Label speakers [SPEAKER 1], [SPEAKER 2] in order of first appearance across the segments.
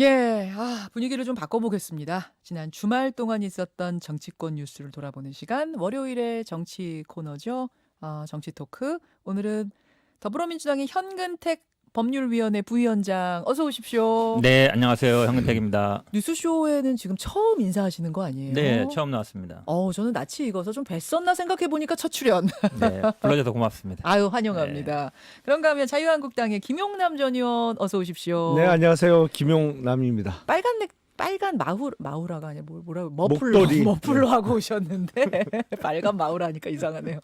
[SPEAKER 1] 예, 분위기를 좀 바꿔보겠습니다. 지난 주말 동안 있었던 정치권 뉴스를 돌아보는 시간, 월요일의 정치 코너죠. 정치 토크. 오늘은 더불어민주당의 현근택 법률위원회 부위원장, 어서 오십시오.
[SPEAKER 2] 네, 안녕하세요. 현근택입니다.
[SPEAKER 1] 뉴스쇼에는 지금 처음 인사하시는 거 아니에요?
[SPEAKER 2] 네, 처음 나왔습니다.
[SPEAKER 1] 저는 낯이 익어서 좀 뵀었나 생각해보니까 첫 출연.
[SPEAKER 2] 네, 불러줘서 고맙습니다.
[SPEAKER 1] 아유, 환영합니다.
[SPEAKER 2] 네.
[SPEAKER 1] 그런가 하면 자유한국당의 김용남 전 의원, 어서 오십시오.
[SPEAKER 3] 네, 안녕하세요. 김용남입니다.
[SPEAKER 1] 빨간 마우라가 아니라 뭐라고
[SPEAKER 3] 목도리.
[SPEAKER 1] 머플러 하고 오셨는데 빨간 마우라니까 이상하네요.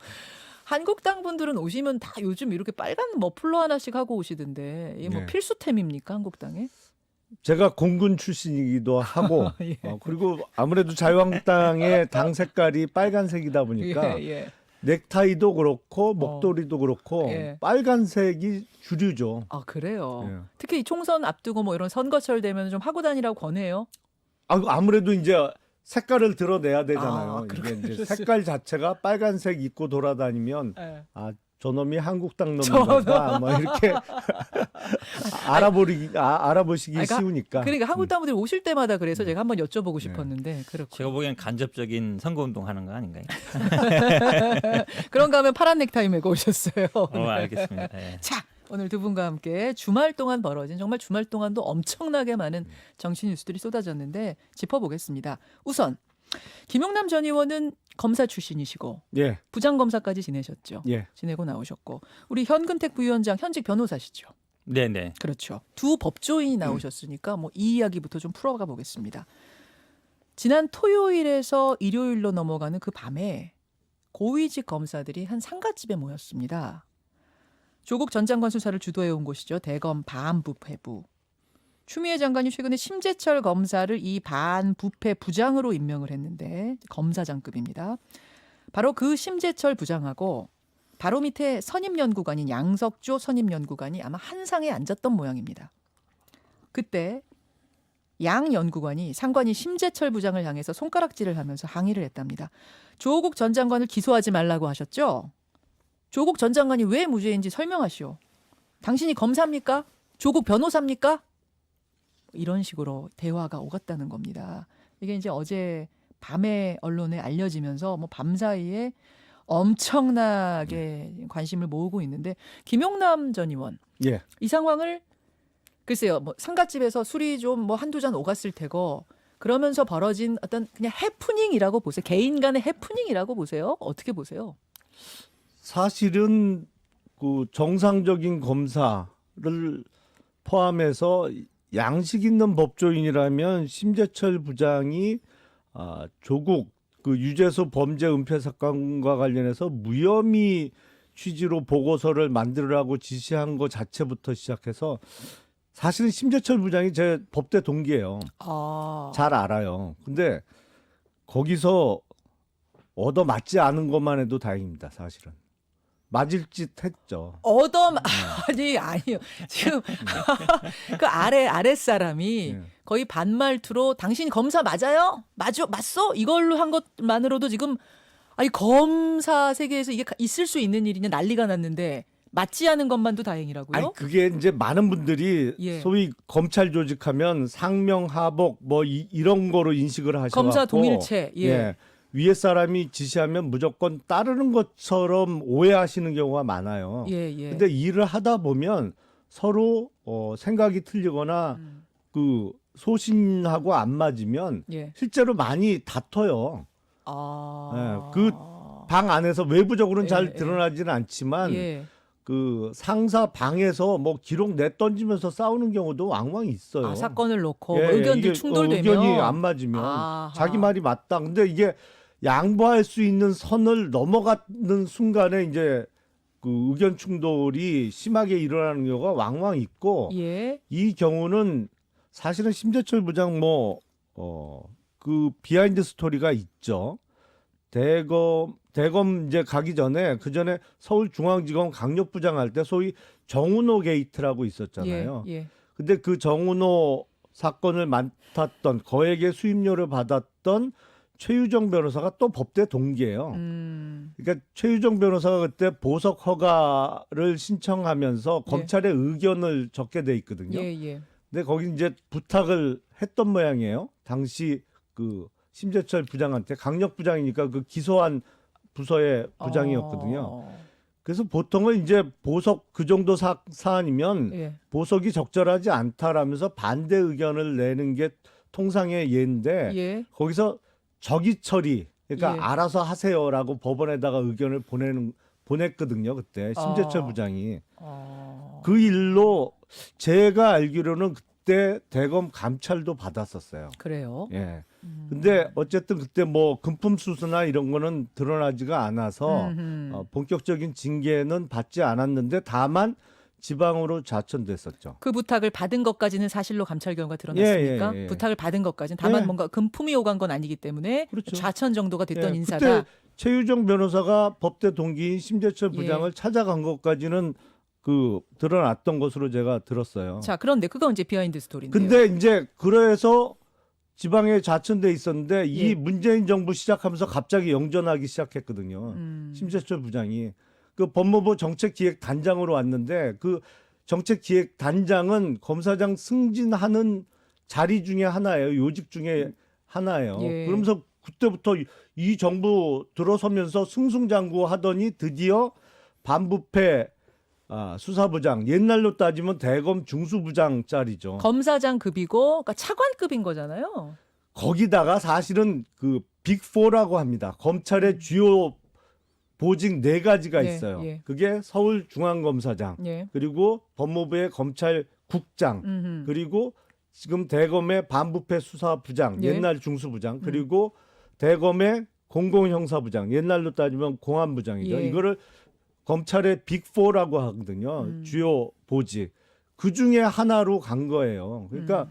[SPEAKER 1] 한국당 분들은 오시면 다 요즘 이렇게 빨간 머플러 하나씩 하고 오시던데 이게 뭐
[SPEAKER 3] 네.
[SPEAKER 1] 필수템입니까 한국당에?
[SPEAKER 3] 제가 공군 출신이기도 하고
[SPEAKER 1] 예.
[SPEAKER 3] 그리고 아무래도 자유한국당의 당 색깔이 빨간색이다 보니까
[SPEAKER 1] 예.
[SPEAKER 3] 넥타이도 그렇고 목도리도 그렇고
[SPEAKER 1] 예.
[SPEAKER 3] 빨간색이 주류죠.
[SPEAKER 1] 아 그래요.
[SPEAKER 3] 예.
[SPEAKER 1] 특히 이 총선 앞두고 뭐 이런 선거철 되면 좀 하고 다니라고 권해요.
[SPEAKER 3] 아무래도 이제 색깔을 드러내야 되잖아요. 이게
[SPEAKER 1] 그렇군요.
[SPEAKER 3] 이제 색깔 자체가 빨간색 입고 돌아다니면
[SPEAKER 1] 예.
[SPEAKER 3] 저놈이 한국당 놈인가 뭐 이렇게 알아보시기
[SPEAKER 1] 그러니까
[SPEAKER 3] 쉬우니까.
[SPEAKER 1] 그러니까 한국당 분들이 오실 때마다 그래서 제가 한번 여쭤보고 싶었는데 그렇고.
[SPEAKER 2] 제가 보기엔 간접적인 선거운동 하는 거 아닌가요?
[SPEAKER 1] 그런가 하면 파란 넥타이 메고 오셨어요.
[SPEAKER 2] 알겠습니다. 네.
[SPEAKER 1] 자, 오늘 두 분과 함께 주말 동안 벌어진 정말 주말 동안도 엄청나게 많은 정치 뉴스들이 쏟아졌는데 짚어보겠습니다. 우선 김용남 전 의원은 검사 출신이시고
[SPEAKER 3] 예,
[SPEAKER 1] 부장검사까지 지내셨죠.
[SPEAKER 3] 예.
[SPEAKER 1] 지내고 나오셨고 우리 현근택 부위원장 현직 변호사시죠.
[SPEAKER 2] 네, 네.
[SPEAKER 1] 그렇죠. 두 법조인이 나오셨으니까 뭐 이 이야기부터 좀 풀어가 보겠습니다. 지난 토요일에서 일요일로 넘어가는 그 밤에 고위직 검사들이 한 상가집에 모였습니다. 조국 전 장관 수사를 주도해 온 곳이죠. 대검 반부패부. 추미애 장관이 최근에 심재철 검사를 이 반부패 부장으로 임명을 했는데 검사장급입니다. 바로 그 심재철 부장하고 바로 밑에 선임연구관인 양석조 선임연구관이 아마 한 상에 앉았던 모양입니다. 그때 양 연구관이 상관인 심재철 부장을 향해서 손가락질을 하면서 항의를 했답니다. 조국 전 장관을 기소하지 말라고 하셨죠? 조국 전 장관이 왜 무죄인지 설명하시오. 당신이 검사입니까? 조국 변호사입니까? 이런 식으로 대화가 오갔다는 겁니다. 이게 이제 어제 밤에 언론에 알려지면서 뭐 밤사이에 엄청나게 관심을 모으고 있는데 김용남 전 의원
[SPEAKER 3] 예.
[SPEAKER 1] 이 상황을 글쎄요 뭐 상가집에서 술이 좀 뭐 한두 잔 오갔을 테고 그러면서 벌어진 어떤 그냥 해프닝이라고 보세요. 개인 간의 해프닝이라고 보세요. 어떻게 보세요?
[SPEAKER 3] 사실은 그 정상적인 검사를 포함해서 양식 있는 법조인이라면 심재철 부장이 조국 그 유재수 범죄 은폐 사건과 관련해서 무혐의 취지로 보고서를 만들으라고 지시한 것 자체부터 시작해서 사실은 심재철 부장이 제 법대 동기예요. 잘 알아요. 근데 거기서 얻어맞지 않은 것만 해도 다행입니다. 사실은. 맞을 짓 했죠.
[SPEAKER 1] 아니요. 지금 그 아랫사람이
[SPEAKER 3] 네.
[SPEAKER 1] 거의 반말투로 당신 검사 맞아요? 맞어? 이걸로 한 것만으로도 지금 아니 검사 세계에서 이게 있을 수 있는 일이냐 난리가 났는데 맞지 않은 것만도 다행이라고요?
[SPEAKER 3] 아니 그게 이제 많은 분들이
[SPEAKER 1] 예.
[SPEAKER 3] 소위 검찰 조직하면 상명하복 뭐 이런 거로 인식을 하셔서
[SPEAKER 1] 검사 동일체. 예.
[SPEAKER 3] 위에 사람이 지시하면 무조건 따르는 것처럼 오해하시는 경우가 많아요.
[SPEAKER 1] 예.
[SPEAKER 3] 근데 일을 하다 보면 서로 생각이 틀리거나 그 소신하고 안 맞으면
[SPEAKER 1] 예.
[SPEAKER 3] 실제로 많이 다퉈요. 그 방 안에서 외부적으로는 잘
[SPEAKER 1] 예.
[SPEAKER 3] 드러나지는 않지만
[SPEAKER 1] 예.
[SPEAKER 3] 그 상사 방에서 뭐 기록 내던지면서 싸우는 경우도 왕왕 있어요.
[SPEAKER 1] 사건을 놓고
[SPEAKER 3] 예,
[SPEAKER 1] 의견들
[SPEAKER 3] 이게,
[SPEAKER 1] 충돌되면
[SPEAKER 3] 의견이 안 맞으면
[SPEAKER 1] 아하.
[SPEAKER 3] 자기 말이 맞다. 근데 이게 양보할 수 있는 선을 넘어가는 순간에 이제 그 의견 충돌이 심하게 일어나는 경우가 왕왕 있고
[SPEAKER 1] 예.
[SPEAKER 3] 이 경우는 사실은 심재철 부장 그 비하인드 스토리가 있죠. 대검 이제 가기 전에 그 전에 서울중앙지검 강력부장 할 때 소위 정은호 게이트라고 있었잖아요.
[SPEAKER 1] 예.
[SPEAKER 3] 근데 그 정은호 사건을 맡았던 거액의 수임료를 받았던 최유정 변호사가 또 법대 동기예요. 그러니까 최유정 변호사가 그때 보석 허가를 신청하면서 검찰의 의견을 적게 돼 있거든요.
[SPEAKER 1] 예.
[SPEAKER 3] 근데 거기 이제 부탁을 했던 모양이에요. 당시 그 심재철 부장한테 강력 부장이니까 그 기소한 부서의 부장이었거든요. 그래서 보통은 이제 보석 그 정도 사안이면
[SPEAKER 1] 예.
[SPEAKER 3] 보석이 적절하지 않다라면서 반대 의견을 내는 게 통상의 예인데
[SPEAKER 1] 예.
[SPEAKER 3] 거기서 적의 처리 그러니까
[SPEAKER 1] 예.
[SPEAKER 3] 알아서 하세요라고 법원에다가 의견을 보냈거든요. 그때 심재철 부장이 그 일로 제가 알기로는 그때 대검 감찰도 받았었어요.
[SPEAKER 1] 그래요.
[SPEAKER 3] 예. 근데 어쨌든 그때 뭐 금품 수수나 이런 거는 드러나지가 않아서 본격적인 징계는 받지 않았는데 다만 지방으로 자천됐었죠.
[SPEAKER 1] 그 부탁을 받은 것까지는 사실로 감찰 결과 드러났으니까
[SPEAKER 3] 예.
[SPEAKER 1] 부탁을 받은 것까지는 다만
[SPEAKER 3] 예.
[SPEAKER 1] 뭔가 금품이 오간 건 아니기 때문에
[SPEAKER 3] 그렇죠.
[SPEAKER 1] 좌천 정도가 됐던
[SPEAKER 3] 예,
[SPEAKER 1] 인사다.
[SPEAKER 3] 그때 최유정 변호사가 법대 동기인 심재철 부장을 찾아간 것까지는 그 드러났던 것으로 제가 들었어요.
[SPEAKER 1] 자, 그런데 그건 이제 비하인드 스토리인데요.
[SPEAKER 3] 근데 이제 그래서 지방에 좌천돼 있었는데 이
[SPEAKER 1] 예.
[SPEAKER 3] 문재인 정부 시작하면서 갑자기 영전하기 시작했거든요. 심재철 부장이 그 법무부 정책기획단장으로 왔는데 그 정책기획단장은 검사장 승진하는 자리 중에 하나예요. 요직 중에 하나예요.
[SPEAKER 1] 예.
[SPEAKER 3] 그러면서 그때부터 이 정부 들어서면서 승승장구하더니 드디어 반부패 수사부장 옛날로 따지면 대검 중수부장짜리죠.
[SPEAKER 1] 검사장 급이고 그러니까 차관급인 거잖아요.
[SPEAKER 3] 거기다가 사실은 그 빅4라고 합니다. 검찰의 주요 보직 4가지가
[SPEAKER 1] 예,
[SPEAKER 3] 있어요.
[SPEAKER 1] 예.
[SPEAKER 3] 그게 서울중앙검사장,
[SPEAKER 1] 예.
[SPEAKER 3] 그리고 법무부의 검찰국장, 그리고 지금 대검의 반부패 수사부장,
[SPEAKER 1] 예.
[SPEAKER 3] 옛날 중수부장, 그리고 대검의 공공형사부장, 옛날로 따지면 공안부장이죠.
[SPEAKER 1] 예.
[SPEAKER 3] 이거를 검찰의 빅4라고 하거든요. 주요 보직. 그 중에 하나로 간 거예요. 그러니까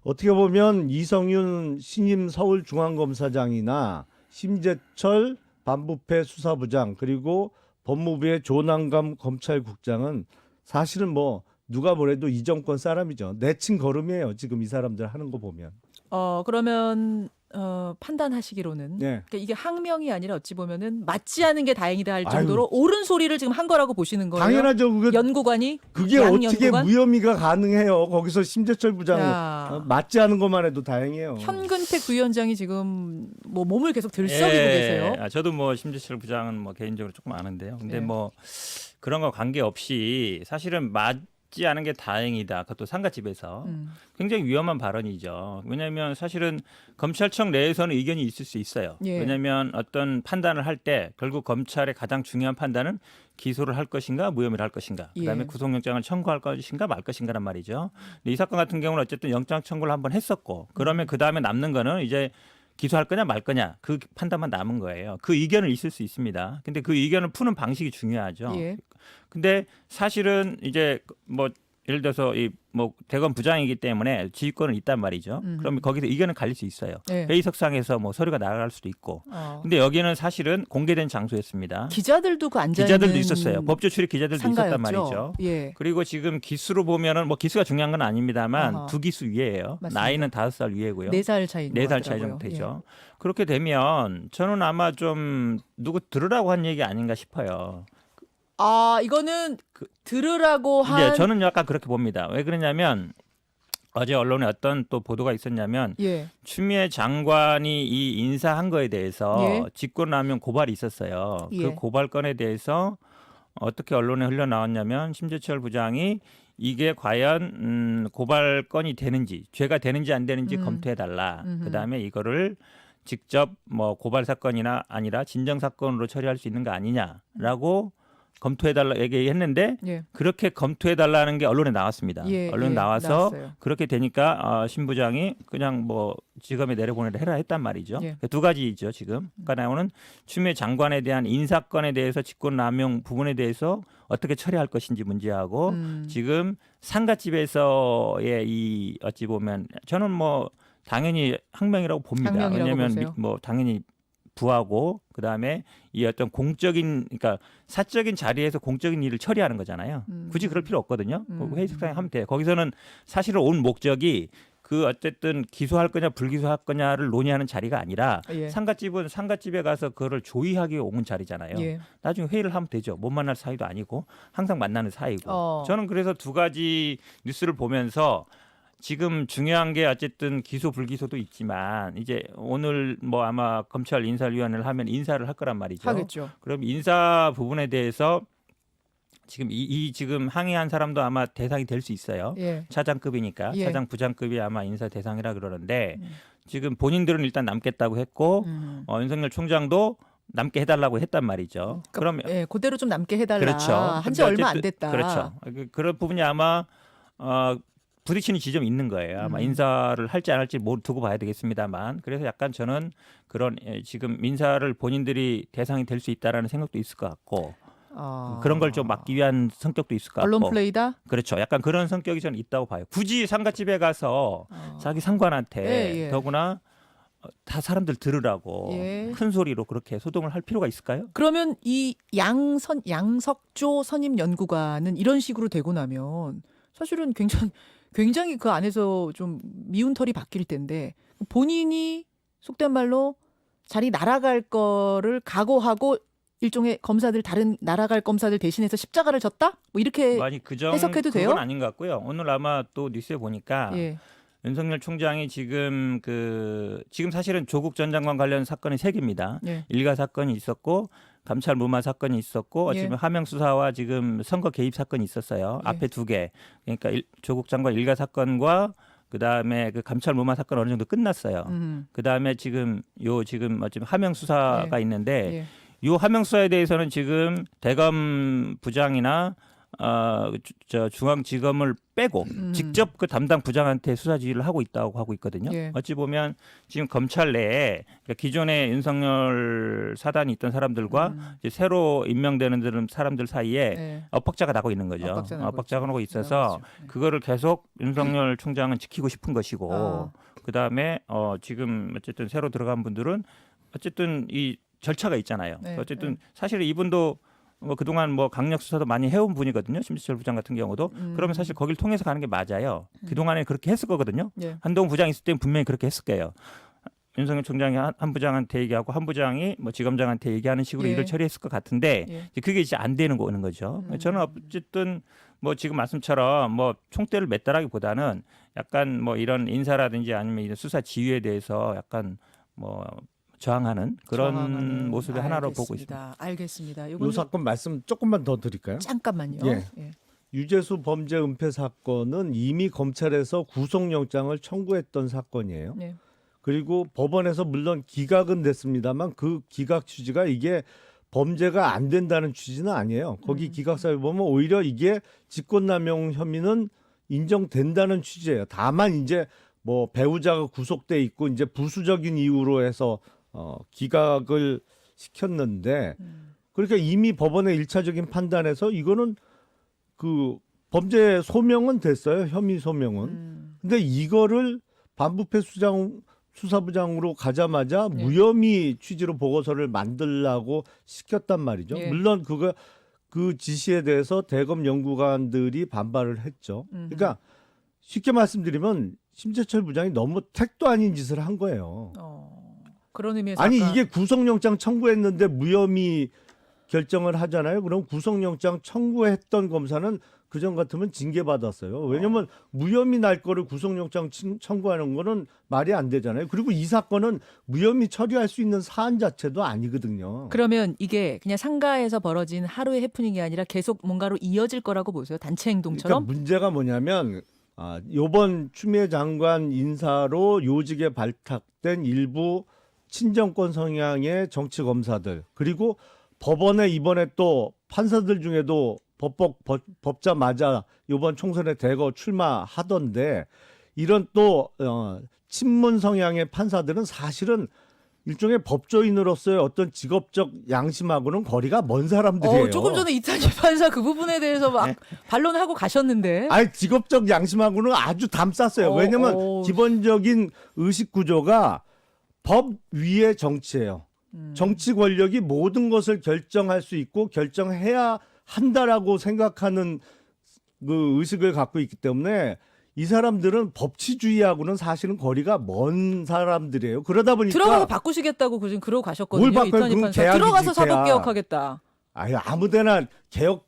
[SPEAKER 3] 어떻게 보면 이성윤 신임 서울중앙검사장이나 심재철 반부패 수사부장 그리고 법무부의 조남감 검찰국장은 사실은 뭐 누가 뭐래도 이 정권 사람이죠. 내친 걸음이에요. 지금 이 사람들 하는 거 보면.
[SPEAKER 1] 그러면 판단하시기로는
[SPEAKER 3] 네.
[SPEAKER 1] 그러니까 이게 항명이 아니라 어찌 보면은 맞지 않은 게 다행이다 할
[SPEAKER 3] 아유.
[SPEAKER 1] 정도로 옳은 소리를 지금 한 거라고 보시는 거예요.
[SPEAKER 3] 당연하죠.
[SPEAKER 1] 연구관이
[SPEAKER 3] 그게
[SPEAKER 1] 양
[SPEAKER 3] 어떻게
[SPEAKER 1] 연구관?
[SPEAKER 3] 무혐의가 가능해요. 거기서 심재철 부장
[SPEAKER 1] 야.
[SPEAKER 3] 맞지 않은 것만 해도 다행이에요.
[SPEAKER 1] 현근택 부위원장이 지금 뭐 몸을 계속 들썩이고
[SPEAKER 2] 예.
[SPEAKER 1] 계세요.
[SPEAKER 2] 저도 뭐 심재철 부장은 뭐 개인적으로 조금 아는데요. 근데
[SPEAKER 1] 예.
[SPEAKER 2] 뭐 그런 거 관계없이 사실은 맞지 않은 게 다행이다. 그것도 상가집에서 굉장히 위험한 발언이죠. 왜냐하면 사실은 검찰청 내에서는 의견이 있을 수 있어요.
[SPEAKER 1] 예.
[SPEAKER 2] 왜냐하면 어떤 판단을 할 때 결국 검찰의 가장 중요한 판단은 기소를 할 것인가 무혐의를 할 것인가 그다음에
[SPEAKER 1] 예.
[SPEAKER 2] 구속영장을 청구할 것인가 말 것인가란 말이죠. 근데 이 사건 같은 경우는 어쨌든 영장 청구를 한번 했었고 그러면 그다음에 남는 거는 이제 기소할 거냐 말 거냐 그 판단만 남은 거예요. 그 의견은 있을 수 있습니다. 근데 그 의견을 푸는 방식이 중요하죠.
[SPEAKER 1] 예.
[SPEAKER 2] 근데 사실은 이제 뭐 예를 들어서 이 뭐 대검 부장이기 때문에 지휘권은 있단 말이죠. 그러면 거기서 의견은 갈릴 수 있어요.
[SPEAKER 1] 예.
[SPEAKER 2] 회의석상에서 뭐 서류가 나갈 수도 있고.
[SPEAKER 1] 어.
[SPEAKER 2] 근데 여기는 사실은 공개된 장소였습니다.
[SPEAKER 1] 기자들도 그 앉아
[SPEAKER 2] 기자들도
[SPEAKER 1] 있는
[SPEAKER 2] 있었어요. 법조 출입 기자들도
[SPEAKER 1] 상가였죠.
[SPEAKER 2] 있었단 말이죠.
[SPEAKER 1] 예.
[SPEAKER 2] 그리고 지금 기수로 보면은 뭐 기수가 중요한 건 아닙니다만
[SPEAKER 1] 아하.
[SPEAKER 2] 2기수 위에요.
[SPEAKER 1] 맞습니다.
[SPEAKER 2] 나이는 5살 위에고요.
[SPEAKER 1] 4살 차이.
[SPEAKER 2] 4살 차이 정도 되죠. 그렇게 되면 저는 아마 좀 누구 들으라고 한 얘기 아닌가 싶어요.
[SPEAKER 1] 이거는 들으라고 한
[SPEAKER 2] 이제 저는 약간 그렇게 봅니다. 왜 그러냐면 어제 언론에 어떤 또 보도가 있었냐면
[SPEAKER 1] 예.
[SPEAKER 2] 추미애 장관이 이 인사한 거에 대해서
[SPEAKER 1] 예.
[SPEAKER 2] 직권남용 고발이 있었어요.
[SPEAKER 1] 예.
[SPEAKER 2] 그 고발건에 대해서 어떻게 언론에 흘러나왔냐면 심재철 부장이 이게 과연 고발건이 되는지 죄가 되는지 안 되는지 검토해달라. 그다음에 이거를 직접 뭐 고발 사건이나 아니라 진정 사건으로 처리할 수 있는 거 아니냐라고 검토해달라 얘기했는데
[SPEAKER 1] 예.
[SPEAKER 2] 그렇게 검토해달라는 게 언론에 나왔습니다.
[SPEAKER 1] 예,
[SPEAKER 2] 언론에
[SPEAKER 1] 예,
[SPEAKER 2] 나와서
[SPEAKER 1] 나왔어요.
[SPEAKER 2] 그렇게 되니까 신 부장이 그냥 뭐 지검에 내려보내라 해라 했단 말이죠.
[SPEAKER 1] 예.
[SPEAKER 2] 두 가지죠 지금. 그러니까 나오는 추미애 장관에 대한 인사건에 대해서 직권남용 부분에 대해서 어떻게 처리할 것인지 문제하고 지금 상가집에서의 이 어찌 보면 저는 뭐 당연히 항명이라고 봅니다.
[SPEAKER 1] 항명이라고
[SPEAKER 2] 왜냐하면
[SPEAKER 1] 보세요?
[SPEAKER 2] 뭐 당연히 부하고 그다음에 이 어떤 공적인 그러니까 사적인 자리에서 공적인 일을 처리하는 거잖아요. 굳이 그럴 필요 없거든요. 회의석상에 하면 돼요. 거기서는 사실은 온 목적이 그 어쨌든 기소할 거냐 불기소할 거냐를 논의하는 자리가 아니라
[SPEAKER 1] 예.
[SPEAKER 2] 상가집은 상가집에 가서 그거를 조의하기 온 자리잖아요.
[SPEAKER 1] 예.
[SPEAKER 2] 나중에 회의를 하면 되죠. 못 만날 사이도 아니고 항상 만나는 사이고.
[SPEAKER 1] 어.
[SPEAKER 2] 저는 그래서 두 가지 뉴스를 보면서 지금 중요한 게 어쨌든 기소 불기소도 있지만 이제 오늘 뭐 아마 검찰 인사위원회를 하면 인사를 할 거란 말이죠.
[SPEAKER 1] 하겠죠.
[SPEAKER 2] 그럼 인사 부분에 대해서 지금 이 지금 항의한 사람도 아마 대상이 될 수 있어요.
[SPEAKER 1] 예.
[SPEAKER 2] 차장급이니까
[SPEAKER 1] 예.
[SPEAKER 2] 차장 부장급이 아마 인사 대상이라 그러는데 지금 본인들은 일단 남겠다고 했고 윤석열 총장도 남게 해달라고 했단 말이죠. 그러면
[SPEAKER 1] 예, 그대로 좀 남게 해달라.
[SPEAKER 2] 그렇죠.
[SPEAKER 1] 한지
[SPEAKER 2] 근데
[SPEAKER 1] 얼마 안
[SPEAKER 2] 어쨌든
[SPEAKER 1] 됐다.
[SPEAKER 2] 그렇죠. 그런 부분이 아마 부딪히는 지점이 있는 거예요. 아마 인사를 할지 안 할지 두고 봐야 되겠습니다만. 그래서 약간 저는 그런 지금 인사를 본인들이 대상이 될 수 있다라는 생각도 있을 것 같고 그런 걸 좀 막기 위한 성격도 있을 것 같고.
[SPEAKER 1] 언론 플레이다?
[SPEAKER 2] 그렇죠. 약간 그런 성격이 저는 있다고 봐요. 굳이 상가집에 가서 자기 상관한테
[SPEAKER 1] 예, 예.
[SPEAKER 2] 더구나 다 사람들 들으라고
[SPEAKER 1] 예.
[SPEAKER 2] 큰 소리로 그렇게 소동을 할 필요가 있을까요?
[SPEAKER 1] 그러면 이 양석조 선임 연구관은 이런 식으로 되고 나면 사실은 굉장히 그 안에서 좀 미운 털이 박힐 텐데 본인이 속된 말로 자리 날아갈 거를 각오하고 일종의 검사들 다른 날아갈 검사들 대신해서 십자가를 졌다? 뭐 이렇게
[SPEAKER 2] 많이
[SPEAKER 1] 해석해도 돼요?
[SPEAKER 2] 그건 아닌 것 같고요. 오늘 아마 또 뉴스에 보니까
[SPEAKER 1] 예.
[SPEAKER 2] 윤석열 총장이 지금 지금 사실은 조국 전 장관 관련 사건이 3개입니다.
[SPEAKER 1] 예.
[SPEAKER 2] 일가 사건이 있었고 감찰 무마 사건이 있었고
[SPEAKER 1] 예.
[SPEAKER 2] 어쩌면 하명 수사와 지금 선거 개입 사건이 있었어요.
[SPEAKER 1] 예.
[SPEAKER 2] 앞에 2개. 그러니까 조국 장관 일가 사건과 그다음에 그 감찰 무마 사건 어느 정도 끝났어요. 그다음에 지금 지금 하명 수사가
[SPEAKER 1] 예.
[SPEAKER 2] 있는데
[SPEAKER 1] 예.
[SPEAKER 2] 요 하명 수사에 대해서는 지금 대검 부장이나 중앙지검을 빼고 직접 그 담당 부장한테 수사 지휘를 하고 있다고 하고 있거든요.
[SPEAKER 1] 예.
[SPEAKER 2] 어찌 보면 지금 검찰 내에 그러니까 기존에 윤석열 사단이 있던 사람들과 이제 새로 임명되는 사람들 사이에
[SPEAKER 1] 예.
[SPEAKER 2] 엇박자가 나고 있는 거죠. 엇박자가 나고 있어서 그거를 계속 윤석열 총장은 지키고 싶은 것이고 그다음에 지금 어쨌든 새로 들어간 분들은 어쨌든 이 절차가 있잖아요.
[SPEAKER 1] 네,
[SPEAKER 2] 어쨌든 사실 이분도 뭐 그동안 뭐 강력 수사도 많이 해온 분이거든요. 심지철 부장 같은 경우도. 그러면 사실 거길 통해서 가는 게 맞아요. 그동안에 그렇게 했을 거거든요.
[SPEAKER 1] 예.
[SPEAKER 2] 한동훈 부장 있을 때는 분명히 그렇게 했을 거예요. 윤석열 총장이 한 부장한테 얘기하고 한 부장이 뭐 지검장한테 얘기하는 식으로
[SPEAKER 1] 예.
[SPEAKER 2] 일을 처리했을 것 같은데
[SPEAKER 1] 예.
[SPEAKER 2] 이제 그게 이제 안 되는 거죠. 저는 어쨌든 뭐 지금 말씀처럼 뭐 총대를 맸다라기보다는 약간 뭐 이런 인사라든지 아니면 이런 수사 지휘에 대해서 약간 뭐 저항하는 그런 모습의 하나로 보고 있습니다.
[SPEAKER 1] 알겠습니다.
[SPEAKER 3] 이 사건 말씀 조금만 더 드릴까요?
[SPEAKER 1] 잠깐만요.
[SPEAKER 3] 예.
[SPEAKER 1] 예.
[SPEAKER 3] 유재수 범죄 은폐 사건은 이미 검찰에서 구속영장을 청구했던 사건이에요.
[SPEAKER 1] 예.
[SPEAKER 3] 그리고 법원에서 물론 기각은 됐습니다만 그 기각 취지가 이게 범죄가 안 된다는 취지는 아니에요. 거기 기각사에 보면 오히려 이게 직권남용 혐의는 인정된다는 취지예요. 다만 이제 뭐 배우자가 구속돼 있고 이제 부수적인 이유로 해서 기각을 시켰는데 그러니까 이미 법원의 1차적인 판단에서 이거는 그 범죄 소명은 됐어요. 혐의 소명은. 근데 이거를 반부패 수사부장으로 가자마자
[SPEAKER 1] 네.
[SPEAKER 3] 무혐의 취지로 보고서를 만들라고 시켰단 말이죠.
[SPEAKER 1] 예.
[SPEAKER 3] 물론 그 지시에 대해서 대검 연구관들이 반발을 했죠. 그러니까 쉽게 말씀드리면 심재철 부장이 너무 택도 아닌 짓을 한 거예요.
[SPEAKER 1] 그런 의미에서
[SPEAKER 3] 아니
[SPEAKER 1] 아까
[SPEAKER 3] 이게 구속영장 청구했는데 무혐의 결정을 하잖아요. 그럼 구속영장 청구했던 검사는 그전 같으면 징계받았어요. 왜냐하면 무혐의 날 거를 구속영장 청구하는 거는 말이 안 되잖아요. 그리고 이 사건은 무혐의 처리할 수 있는 사안 자체도 아니거든요.
[SPEAKER 1] 그러면 이게 그냥 상가에서 벌어진 하루의 해프닝이 아니라 계속 뭔가로 이어질 거라고 보세요. 단체 행동처럼.
[SPEAKER 3] 그러니까 문제가 뭐냐면 이번 추미애 장관 인사로 요직에 발탁된 일부 친정권 성향의 정치 검사들 그리고 법원에 이번에 또 판사들 중에도 법자마자 이번 총선에 대거 출마하던데 이런 또 친문 성향의 판사들은 사실은 일종의 법조인으로서의 어떤 직업적 양심하고는 거리가 먼 사람들이에요.
[SPEAKER 1] 조금 전에 이탄희 판사 그 부분에 대해서 막 반론하고 가셨는데.
[SPEAKER 3] 아니 직업적 양심하고는 아주 담쌌어요. 왜냐하면 기본적인 의식 구조가 법 위의 정치예요. 정치 권력이 모든 것을 결정할 수 있고 결정해야 한다라고 생각하는 그 의식을 갖고 있기 때문에 이 사람들은 법치주의하고는 사실은 거리가 먼 사람들이에요. 그러다 보니까
[SPEAKER 1] 들어가서 바꾸시겠다고 지금 그러고 가셨거든요.
[SPEAKER 3] 뭘 바꿔요?
[SPEAKER 1] 이탄희
[SPEAKER 3] 그건
[SPEAKER 1] 판사.
[SPEAKER 3] 계약이지,
[SPEAKER 1] 들어가서
[SPEAKER 3] 계약.
[SPEAKER 1] 사법개혁하겠다.
[SPEAKER 3] 아무데나 개혁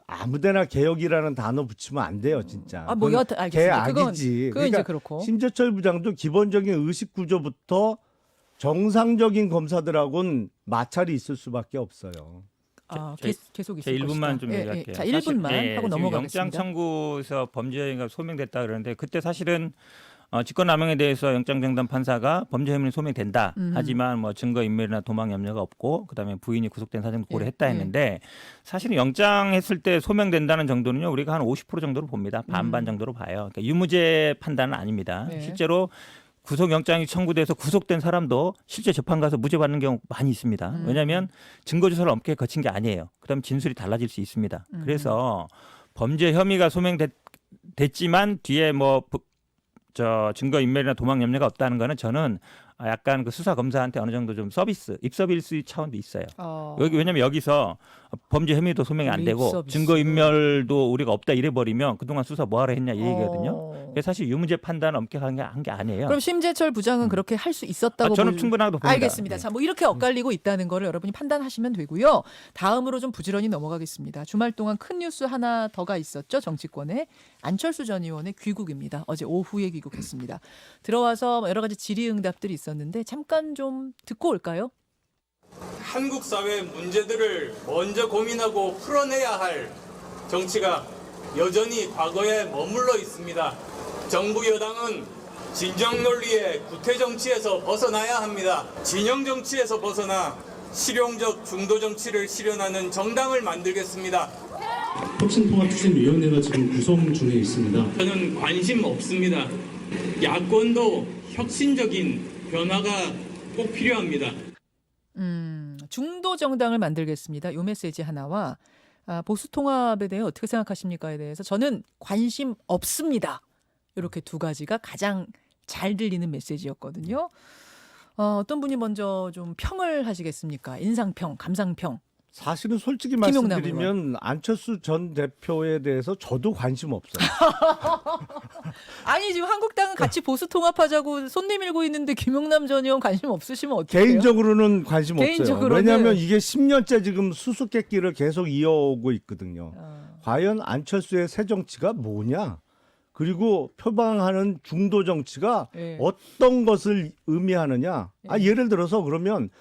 [SPEAKER 3] 아무데나 개혁이라는 단어 붙이면 안 돼요, 진짜.
[SPEAKER 1] 뭐
[SPEAKER 3] 그건
[SPEAKER 1] 여하튼 알겠습니다.
[SPEAKER 3] 개악이지.
[SPEAKER 1] 그건 이제 그렇고.
[SPEAKER 3] 심재철 부장도 기본적인 의식 구조부터 정상적인 검사들하고는 마찰이 있을 수밖에 없어요.
[SPEAKER 1] 계속
[SPEAKER 2] 제
[SPEAKER 1] 있을
[SPEAKER 2] 1분만
[SPEAKER 1] 것이다.
[SPEAKER 2] 좀 얘기할게요.
[SPEAKER 1] 자, 1분만 하고
[SPEAKER 2] 지금
[SPEAKER 1] 넘어가겠습니다.
[SPEAKER 2] 영장 청구에서 범죄 혐의가 소명됐다 그러는데 그때 사실은 직권남용에 대해서 영장정당 판사가 범죄 혐의는 소명된다. 하지만 뭐 증거 인멸이나 도망 염려가 없고 그다음에 부인이 구속된 사정도 고려했다 했는데 사실은 영장했을 때 소명된다는 정도는요 우리가 한 50% 정도로 봅니다. 반반 정도로 봐요. 그러니까 유무죄 판단은 아닙니다.
[SPEAKER 1] 네.
[SPEAKER 2] 실제로 구속영장이 청구돼서 구속된 사람도 실제 재판 가서 무죄 받는 경우 많이 있습니다. 왜냐하면 증거 조사를 엄격히 거친 게 아니에요. 그다음 진술이 달라질 수 있습니다. 그래서 범죄 혐의가 소명됐지만 뒤에 뭐 증거 인멸이나 도망 염려가 없다는 거는 저는 약간 그 수사 검사한테 어느 정도 좀 입서비스 차원도 있어요. 왜냐하면 여기서 범죄 혐의도 소명이 안 되고
[SPEAKER 1] 입서비스.
[SPEAKER 2] 증거 인멸도 우리가 없다 이래 버리면 그동안 수사 뭐하러 했냐 이 얘기거든요. 그래서 사실 유무죄 판단은 엄격하게 한 게 아니에요.
[SPEAKER 1] 그럼 심재철 부장은 그렇게 할 수 있었다고
[SPEAKER 2] 저는 충분하다고 봅니다.
[SPEAKER 1] 알겠습니다. 자, 뭐 이렇게 엇갈리고 있다는 거를 여러분이 판단하시면 되고요. 다음으로 좀 부지런히 넘어가겠습니다. 주말 동안 큰 뉴스 하나 더가 있었죠. 정치권에 안철수 전 의원의 귀국입니다. 어제 오후에 귀국했습니다. 들어와서 여러 가지 질의응답들이 있었는데 잠깐 좀 듣고 올까요?
[SPEAKER 4] 한국 사회 문제들을 먼저 고민하고 풀어내야 할 정치가 여전히 과거에 머물러 있습니다. 정부 여당은 진정 논리의 구태 정치에서 벗어나야 합니다. 진영 정치에서 벗어나 실용적 중도 정치를 실현하는 정당을 만들겠습니다.
[SPEAKER 5] 혁신통합추진위원회가 지금 구성 중에 있습니다.
[SPEAKER 4] 저는 관심 없습니다. 야권도 혁신적인 변화가 꼭 필요합니다.
[SPEAKER 1] 중도 정당을 만들겠습니다. 요 메시지 하나와 보수 통합에 대해 어떻게 생각하십니까에 대해서 저는 관심 없습니다. 이렇게 두 가지가 가장 잘 들리는 메시지였거든요. 어떤 분이 먼저 좀 평을 하시겠습니까? 인상평, 감상평.
[SPEAKER 3] 사실은 솔직히
[SPEAKER 1] 김용남
[SPEAKER 3] 말씀드리면 안철수 전 대표에 대해서 저도 관심 없어요.
[SPEAKER 1] 아니 지금 한국당은 같이 보수 통합하자고 손 내밀고 있는데 김용남 전 의원 관심 없으시면 어떡해요?
[SPEAKER 3] 개인적으로는 관심 없어요.
[SPEAKER 1] 개인적으로는.
[SPEAKER 3] 왜냐하면 이게 10년째 지금 수수께끼를 계속 이어오고 있거든요. 과연 안철수의 새 정치가 뭐냐? 그리고 표방하는 중도 정치가
[SPEAKER 1] 예.
[SPEAKER 3] 어떤 것을 의미하느냐? 예를 들어서 그러면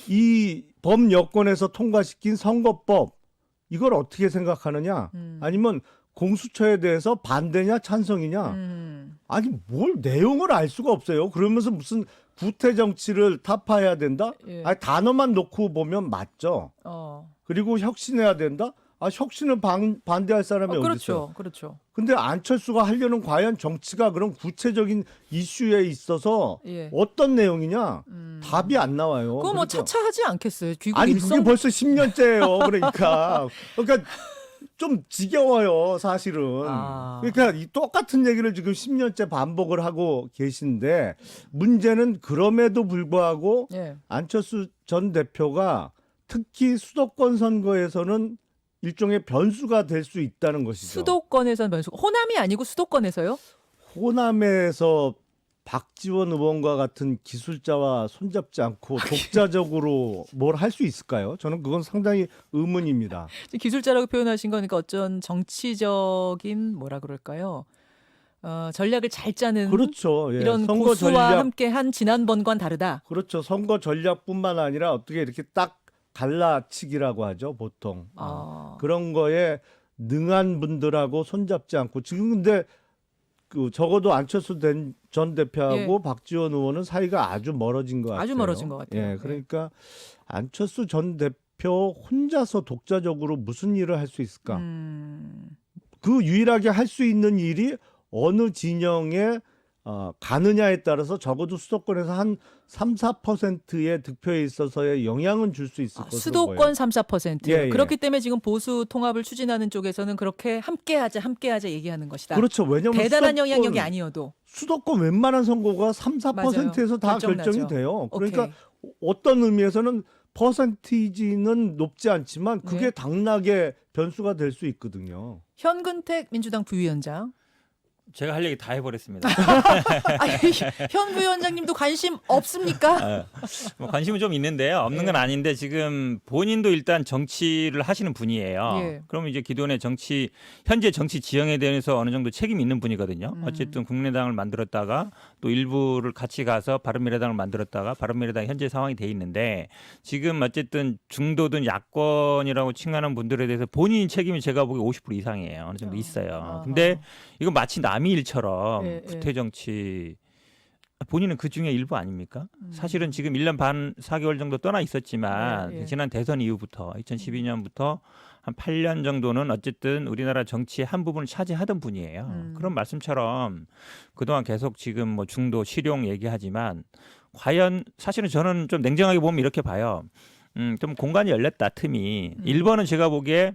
[SPEAKER 3] 이 범여권에서 통과시킨 선거법 이걸 어떻게 생각하느냐? 아니면 공수처에 대해서 반대냐 찬성이냐? 아니 뭘 내용을 알 수가 없어요. 그러면서 무슨 구태 정치를 타파해야 된다?
[SPEAKER 1] 예.
[SPEAKER 3] 아니 단어만 놓고 보면 맞죠. 그리고 혁신해야 된다? 혁신을 반대할 사람이 어디 있어요?
[SPEAKER 1] 그렇죠.
[SPEAKER 3] 근데 안철수가 하려는 과연 정치가 그런 구체적인 이슈에 있어서
[SPEAKER 1] 예.
[SPEAKER 3] 어떤 내용이냐? 답이 안 나와요.
[SPEAKER 1] 그거 뭐
[SPEAKER 3] 그러니까
[SPEAKER 1] 차차 하지 않겠어요? 귀국
[SPEAKER 3] 아니
[SPEAKER 1] 일성
[SPEAKER 3] 그게 벌써 10년째예요. 그러니까 좀 지겨워요, 사실은. 그러니까 이 똑같은 얘기를 지금 10년째 반복을 하고 계신데 문제는 그럼에도 불구하고
[SPEAKER 1] 예.
[SPEAKER 3] 안철수 전 대표가 특히 수도권 선거에서는 일종의 변수가 될 수 있다는 것이죠.
[SPEAKER 1] 수도권에서는 변수. 호남이 아니고 수도권에서요?
[SPEAKER 3] 호남에서 박지원 의원과 같은 기술자와 손잡지 않고 독자적으로 뭘 할 수 있을까요? 저는 그건 상당히 의문입니다.
[SPEAKER 1] 기술자라고 표현하신 거니까 어쩐 정치적인 뭐라 그럴까요? 전략을 잘 짜는
[SPEAKER 3] 그렇죠. 예.
[SPEAKER 1] 이런
[SPEAKER 3] 선거
[SPEAKER 1] 고수와
[SPEAKER 3] 전략
[SPEAKER 1] 함께한 지난번과는 다르다.
[SPEAKER 3] 그렇죠. 선거 전략뿐만 아니라 어떻게 이렇게 딱 갈라치기라고 하죠, 보통. 그런 거에 능한 분들하고 손잡지 않고 지금 근데 적어도 안철수 전 대표하고 박지원 의원은 사이가 아주 멀어진 것 같아요.
[SPEAKER 1] 아주 멀어진 것 같아요.
[SPEAKER 3] 예, 그러니까 안철수 전 대표 혼자서 독자적으로 무슨 일을 할 수 있을까? 그 유일하게 할 수 있는 일이 어느 진영에 가느냐에 따라서 적어도 수도권에서 한 3, 4%의 득표에 있어서의 영향은 줄 수 있을 것으로
[SPEAKER 1] 수도권
[SPEAKER 3] 보여요.
[SPEAKER 1] 3, 4%.
[SPEAKER 3] 예.
[SPEAKER 1] 그렇기 때문에 지금 보수 통합을 추진하는 쪽에서는 그렇게 함께하자 얘기하는 것이다.
[SPEAKER 3] 그렇죠. 왜냐하면
[SPEAKER 1] 대단한 영향력이 아니어도.
[SPEAKER 3] 수도권 웬만한 선거가 3, 4%에서 다
[SPEAKER 1] 결정나죠.
[SPEAKER 3] 결정이 돼요. 그러니까
[SPEAKER 1] 오케이.
[SPEAKER 3] 어떤 의미에서는 퍼센티지는 높지 않지만 그게
[SPEAKER 1] 네.
[SPEAKER 3] 당락의 변수가 될 수 있거든요.
[SPEAKER 1] 현근택 민주당 부위원장.
[SPEAKER 2] 제가 할 얘기 다 해버렸습니다.
[SPEAKER 1] 아니, 현 부위원장님도 관심 없습니까?
[SPEAKER 2] 뭐 관심은 좀 있는데요. 없는 건 아닌데 지금 본인도 일단 정치를 하시는 분이에요.
[SPEAKER 1] 예.
[SPEAKER 2] 그러면 이제 기존의 현재 정치 지형에 대해서 어느 정도 책임이 있는 분이거든요. 어쨌든 국민의당을 만들었다가 또 일부를 같이 가서 바른미래당을 만들었다가 바른미래당 현재 상황이 돼 있는데 지금 어쨌든 중도든 야권이라고 칭하는 분들에 대해서 본인 책임이 제가 보기에 50% 이상이에요. 어느 정도 있어요. 근데 이건 마치 남의 일처럼
[SPEAKER 1] 예, 예.
[SPEAKER 2] 구태 정치 본인은 그 중에 일부 아닙니까? 사실은 지금 1년 반 4개월 정도 떠나 있었지만
[SPEAKER 1] 예, 예.
[SPEAKER 2] 지난 대선 이후부터 2012년부터 한 8년 정도는 어쨌든 우리나라 정치의 한 부분을 차지하던 분이에요. 그런 말씀처럼 그동안 계속 지금 뭐 중도 실용 얘기하지만 과연 사실은 저는 좀 냉정하게 보면 이렇게 봐요. 좀 공간이 열렸다 틈이 1번은 제가 보기에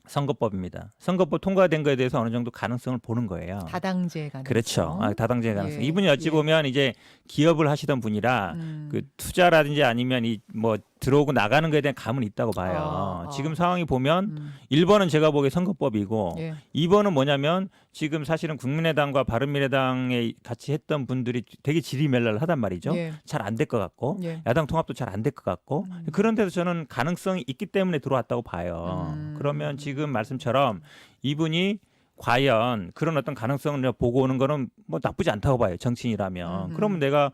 [SPEAKER 2] 선거법입니다. 선거법 통과된 거에 대해서 어느 정도 가능성을 보는 거예요.
[SPEAKER 1] 다당제 가능성.
[SPEAKER 2] 그렇죠. 다당제 가능성.
[SPEAKER 1] 예,
[SPEAKER 2] 이분이 어찌
[SPEAKER 1] 예.
[SPEAKER 2] 보면 이제 기업을 하시던 분이라 그 투자라든지 아니면 이 뭐 들어오고 나가는 거에 대한 감은 있다고 봐요. 지금 상황이 보면 1번은 제가 보기에 선거법이고
[SPEAKER 1] 예.
[SPEAKER 2] 2번은 뭐냐면 지금 사실은 국민의당과 바른미래당에 같이 했던 분들이 되게 지리멸랄을 하단 말이죠.
[SPEAKER 1] 예.
[SPEAKER 2] 잘 안 될 것 같고
[SPEAKER 1] 예.
[SPEAKER 2] 야당 통합도 잘 안 될 것 같고 그런 데서 저는 가능성이 있기 때문에 들어왔다고 봐요. 그러면 지금 말씀처럼 이분이 과연 그런 어떤 가능성을 보고 오는 거는 뭐 나쁘지 않다고 봐요. 정치인이라면. 그러면 내가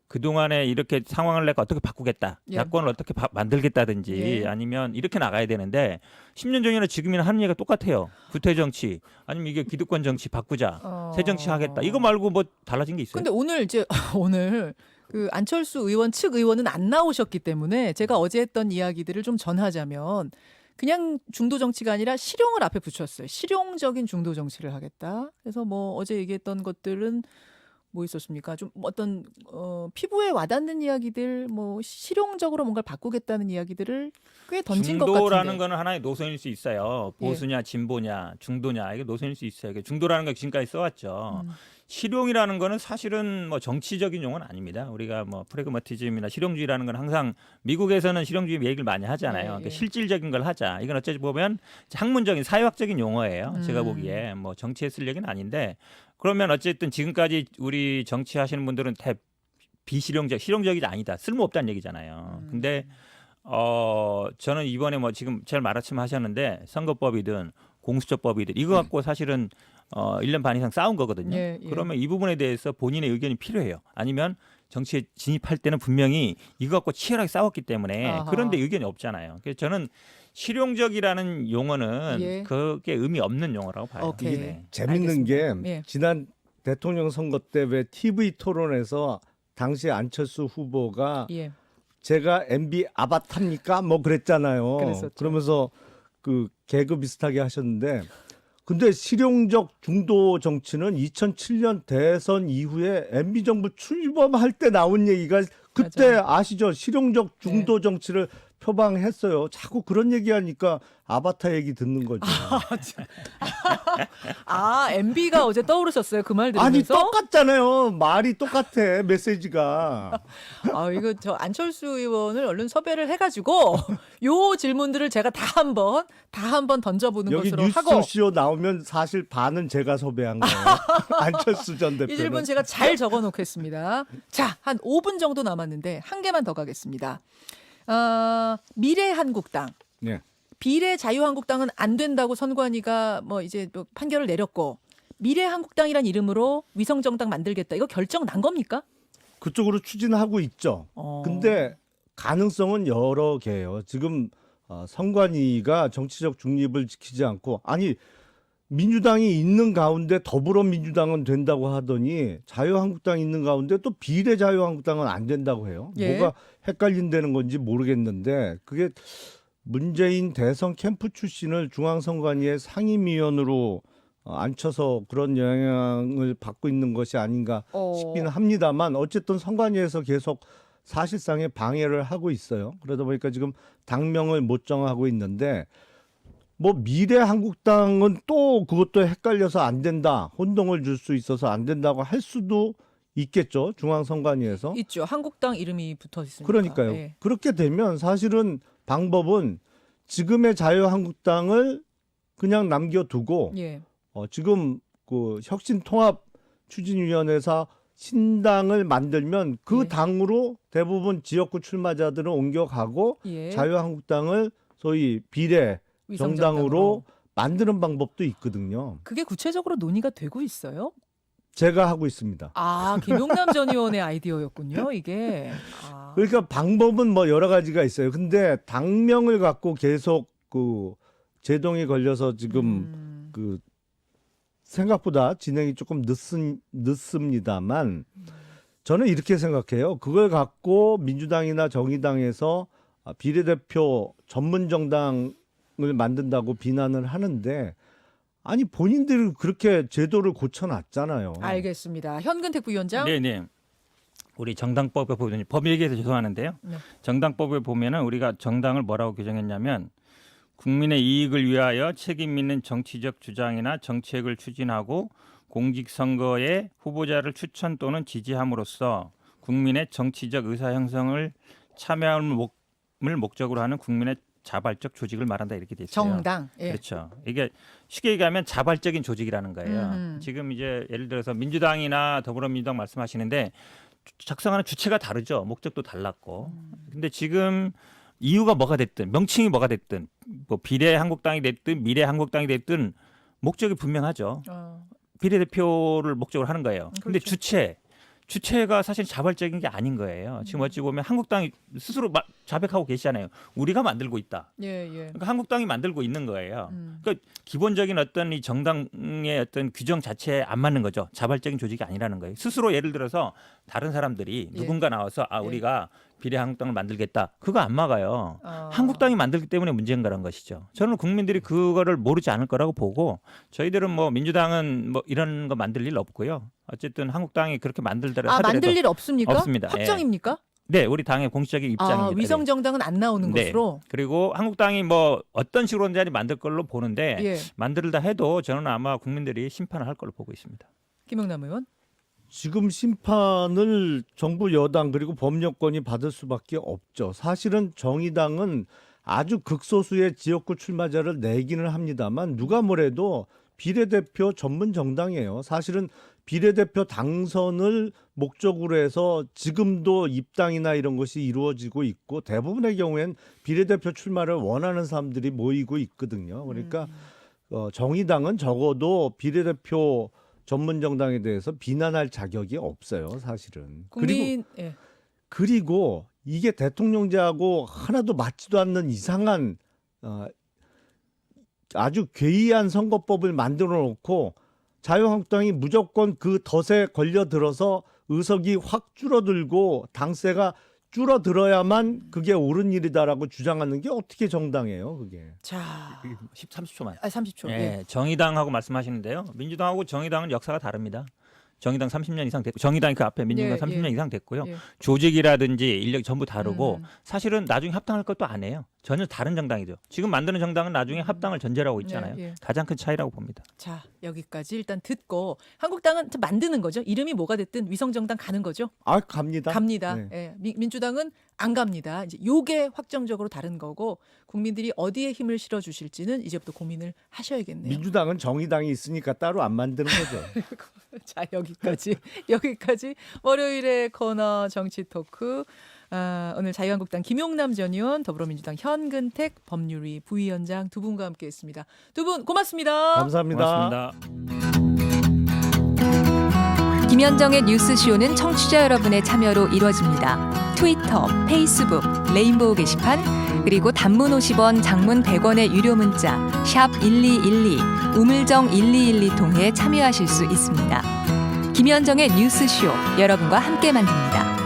[SPEAKER 2] 그동안에 이렇게 상황을 내가 어떻게 바꾸겠다.
[SPEAKER 1] 예.
[SPEAKER 2] 야권을 어떻게 만들겠다든지
[SPEAKER 1] 예.
[SPEAKER 2] 아니면 이렇게 나가야 되는데 10년 전이나 지금이나 하는 얘기가 똑같아요. 구태 정치 아니면 이게 기득권 정치 바꾸자. 새 정치 하겠다. 이거 말고 뭐 달라진 게 있어요?
[SPEAKER 1] 근데 오늘 이제 오늘 그 안철수 의원 측 의원은 안 나오셨기 때문에 제가 어제 했던 이야기들을 좀 전하자면 그냥 중도 정치가 아니라 실용을 앞에 붙였어요. 실용적인 중도 정치를 하겠다. 그래서 뭐 어제 얘기했던 것들은 뭐 있었습니까? 좀 어떤 피부에 와닿는 이야기들, 뭐 실용적으로 뭔가를 바꾸겠다는 이야기들을 꽤 던진 것 같은데.
[SPEAKER 2] 중도라는 거는 하나의 노선일 수 있어요. 보수냐, 진보냐, 중도냐 이게 노선일 수 있어요. 중도라는 거 지금까지 써왔죠. 실용이라는 거는 사실은 뭐 정치적인 용어는 아닙니다. 우리가 뭐 프래그마티즘이나 실용주의라는 건 항상 미국에서는 실용주의 얘기를 많이 하잖아요. 그러니까 실질적인 걸 하자. 이건 어찌 보면 학문적인 사회학적인 용어예요. 제가 보기에 뭐 정치에 쓸 얘기는 아닌데 그러면 어쨌든 지금까지 우리 정치하시는 분들은 다 실용적이지 아니다. 쓸모없다는 얘기잖아요. 근데 저는 이번에 뭐 지금 제일 말씀하셨는데 선거법이든 공수처법이든 이거 갖고 사실은 1년 반 이상 싸운 거거든요.
[SPEAKER 1] 예, 예.
[SPEAKER 2] 그러면 이 부분에 대해서 본인의 의견이 필요해요. 아니면 정치에 진입할 때는 분명히 이거 갖고 치열하게 싸웠기 때문에
[SPEAKER 1] 아하.
[SPEAKER 2] 그런데 의견이 없잖아요. 그래서 저는 실용적이라는 용어는
[SPEAKER 1] 예.
[SPEAKER 2] 그게 의미 없는 용어라고 봐요.
[SPEAKER 1] 오케이.
[SPEAKER 2] 네.
[SPEAKER 3] 재밌는 게
[SPEAKER 1] 알겠습니다. 예.
[SPEAKER 3] 지난 대통령 선거 때 왜 TV 토론에서 당시 안철수 후보가
[SPEAKER 1] 예.
[SPEAKER 3] 제가 MB 아바타입니까? 뭐 그랬잖아요.
[SPEAKER 1] 그랬었죠.
[SPEAKER 3] 그러면서 그 개그 비슷하게 하셨는데 근데 실용적 중도 정치는 2007년 대선 이후에 MB 정부 출범할 때 나온 얘기가 그때
[SPEAKER 1] 맞아요.
[SPEAKER 3] 아시죠? 실용적 중도 정치를 표방했어요. 자꾸 그런 얘기하니까 아바타 얘기 듣는 거죠.
[SPEAKER 1] MB가 어제 떠오르셨어요. 그 말
[SPEAKER 3] 아니
[SPEAKER 1] 들으면서.
[SPEAKER 3] 똑같잖아요. 말이 똑같아 메시지가.
[SPEAKER 1] 이거 저 안철수 의원을 얼른 섭외를 해가지고 요 질문들을 제가 다 한번 던져보는
[SPEAKER 3] 여기
[SPEAKER 1] 것으로 하고
[SPEAKER 3] 뉴스쇼 나오면 사실 반은 제가 섭외한 거예요. 안철수 전
[SPEAKER 1] 이
[SPEAKER 3] 대표는.
[SPEAKER 1] 질문 제가 잘 적어놓겠습니다. 자, 한 5분 정도 남았는데 한 개만 더 가겠습니다. 미래한국당.
[SPEAKER 3] 네.
[SPEAKER 1] 비례 자유한국당은 안 된다고 선관위가 뭐 이제 뭐 판결을 내렸고 미래한국당이란 이름으로 위성정당 만들겠다. 이거 결정 난 겁니까?
[SPEAKER 3] 그쪽으로 추진하고 있죠. 근데 가능성은 여러 개예요. 지금 선관위가 정치적 중립을 지키지 않고 아니 민주당이 있는 가운데 더불어민주당은 된다고 하더니 자유한국당이 있는 가운데 또 비례자유한국당은 안 된다고 해요.
[SPEAKER 1] 예.
[SPEAKER 3] 뭐가 헷갈린다는 건지 모르겠는데 그게 문재인 대선 캠프 출신을 중앙선관위의 상임위원으로 앉혀서 그런 영향을 받고 있는 것이 아닌가 싶기는 합니다만 어쨌든 선관위에서 계속 사실상의 방해를 하고 있어요. 그러다 보니까 지금 당명을 못 정하고 있는데 뭐 미래한국당은 또 그것도 헷갈려서 안 된다. 혼동을 줄 수 있어서 안 된다고 할 수도 있겠죠. 중앙선관위에서.
[SPEAKER 1] 있죠. 한국당 이름이 붙어 있으니까.
[SPEAKER 3] 그러니까요.
[SPEAKER 1] 예.
[SPEAKER 3] 그렇게 되면 사실은 방법은 지금의 자유한국당을 그냥 남겨두고
[SPEAKER 1] 예.
[SPEAKER 3] 지금 그 혁신통합추진위원회에서 신당을 만들면 그
[SPEAKER 1] 예.
[SPEAKER 3] 당으로 대부분 지역구 출마자들은 옮겨가고
[SPEAKER 1] 예.
[SPEAKER 3] 자유한국당을 소위 비례 정당으로 만드는 방법도 있거든요.
[SPEAKER 1] 그게 구체적으로 논의가 되고 있어요?
[SPEAKER 3] 제가 하고 있습니다.
[SPEAKER 1] 아, 김용남 전 의원의 아이디어였군요, 이게. 아.
[SPEAKER 3] 그러니까 방법은 뭐 여러 가지가 있어요. 근데 당명을 갖고 계속 그 제동이 걸려서 지금 그 생각보다 진행이 조금 늦습니다만 저는 이렇게 생각해요. 그걸 갖고 민주당이나 정의당에서 비례대표 전문 정당을 만든다고 비난을 하는데 아니 본인들이 그렇게 제도를 고쳐놨잖아요.
[SPEAKER 1] 알겠습니다. 현근택 부위원장.
[SPEAKER 2] 네네. 우리 정당법에 보면 법 얘기해서 죄송하는데요.
[SPEAKER 1] 네.
[SPEAKER 2] 정당법에 보면은 우리가 정당을 뭐라고 규정했냐면 국민의 이익을 위하여 책임 있는 정치적 주장이나 정책을 추진하고 공직선거에 후보자를 추천 또는 지지함으로써 국민의 정치적 의사 형성을 참여함을 목적으로 하는 국민의 자발적 조직을 말한다 이렇게 돼 있어요.
[SPEAKER 1] 정당. 예.
[SPEAKER 2] 그렇죠. 이게 쉽게 얘기하면 자발적인 조직이라는 거예요. 지금 이제 예를 들어서 민주당이나 더불어민주당 말씀하시는데 작성하는 주체가 다르죠. 목적도 달랐고. 근데 지금 이유가 뭐가 됐든 명칭이 뭐가 됐든 뭐 비례 한국당이 됐든 미래 한국당이 됐든 목적이 분명하죠. 비례대표를 목적으로 하는 거예요. 근데
[SPEAKER 1] 그렇죠.
[SPEAKER 2] 주체가 사실 자발적인 게 아닌 거예요. 지금 어찌 보면 한국당이 스스로 자백하고 계시잖아요. 우리가 만들고 있다.
[SPEAKER 1] 예, 예.
[SPEAKER 2] 그러니까 한국당이 만들고 있는 거예요. 그러니까 기본적인 어떤 이 정당의 어떤 규정 자체에 안 맞는 거죠. 자발적인 조직이 아니라는 거예요. 스스로 예를 들어서 다른 사람들이
[SPEAKER 1] 예.
[SPEAKER 2] 누군가 나와서 아 우리가 비례 한국당을 만들겠다. 그거 안 막아요.
[SPEAKER 1] 아.
[SPEAKER 2] 한국당이 만들기 때문에 문제인 거란 것이죠. 저는 국민들이 그거를 모르지 않을 거라고 보고 저희들은 뭐 민주당은 뭐 이런 거 만들 일 없고요. 어쨌든 한국당이 그렇게 만들더라도
[SPEAKER 1] 만들 일 없습니까?
[SPEAKER 2] 없습니다.
[SPEAKER 1] 확정입니까?
[SPEAKER 2] 네, 우리 당의 공식적인 입장입니다.
[SPEAKER 1] 위성 정당은 안 나오는
[SPEAKER 2] 네.
[SPEAKER 1] 것으로.
[SPEAKER 2] 그리고 한국당이 뭐 어떤 식으로든지 만들 걸로 보는데
[SPEAKER 1] 예.
[SPEAKER 2] 만들다 해도 저는 아마 국민들이 심판을 할 걸로 보고 있습니다.
[SPEAKER 1] 김용남 의원.
[SPEAKER 3] 지금 심판을 정부 여당 그리고 법률권이 받을 수밖에 없죠. 사실은 정의당은 아주 극소수의 지역구 출마자를 내기는 합니다만 누가 뭐래도 비례대표 전문 정당이에요. 사실은 비례대표 당선을 목적으로 해서 지금도 입당이나 이런 것이 이루어지고 있고 대부분의 경우엔 비례대표 출마를 원하는 사람들이 모이고 있거든요. 그러니까 정의당은 적어도 비례대표 전문 정당에 대해서 비난할 자격이 없어요, 사실은. 그리고 이게 대통령제하고 하나도 맞지도 않는 이상한 아주 괴이한 선거법을 만들어 놓고 자유한국당이 무조건 그 덫에 걸려들어서 의석이 확 줄어들고 당세가 줄어들어야만 그게 옳은 일이다라고 주장하는 게 어떻게 정당해요, 그게.
[SPEAKER 1] 자,
[SPEAKER 2] 30초만.
[SPEAKER 1] 30초.
[SPEAKER 2] 예,
[SPEAKER 1] 예.
[SPEAKER 2] 정의당하고 말씀하시는데요. 민주당하고 정의당은 역사가 다릅니다. 정의당 30년 이상 됐고 정의당이 그 앞에 민주당 30년 이상 됐고요.
[SPEAKER 1] 예.
[SPEAKER 2] 조직이라든지 인력이 전부 다르고 사실은 나중에 합당할 것도 안 해요. 전혀 다른 정당이죠. 지금 만드는 정당은 나중에 합당을 전제로 하고 있잖아요.
[SPEAKER 1] 예.
[SPEAKER 2] 가장 큰 차이라고 봅니다.
[SPEAKER 1] 자, 여기까지 일단 듣고 한국당은 만드는 거죠. 이름이 뭐가 됐든 위성정당 가는 거죠.
[SPEAKER 3] 갑니다.
[SPEAKER 1] 갑니다.
[SPEAKER 3] 네.
[SPEAKER 1] 예. 민주당은 안 갑니다. 이제 요게 확정적으로 다른 거고 국민들이 어디에 힘을 실어 주실지는 이제부터 고민을 하셔야겠네요.
[SPEAKER 3] 민주당은 정의당이 있으니까 따로 안 만드는 거죠.
[SPEAKER 1] 자, 여기까지 월요일의 코너 정치 토크. 오늘 자유한국당 김용남 전 의원, 더불어민주당 현근택 법률위 부위원장 두 분과 함께했습니다. 두 분 고맙습니다.
[SPEAKER 3] 감사합니다.
[SPEAKER 2] 고맙습니다.
[SPEAKER 6] 김현정의 뉴스쇼는 청취자 여러분의 참여로 이루어집니다. 트위터, 페이스북, 레인보우 게시판, 그리고 단문 50원, 장문 100원의 유료 문자 샵 1212, 우물정 1212 통해 참여하실 수 있습니다. 김현정의 뉴스쇼, 여러분과 함께 만듭니다.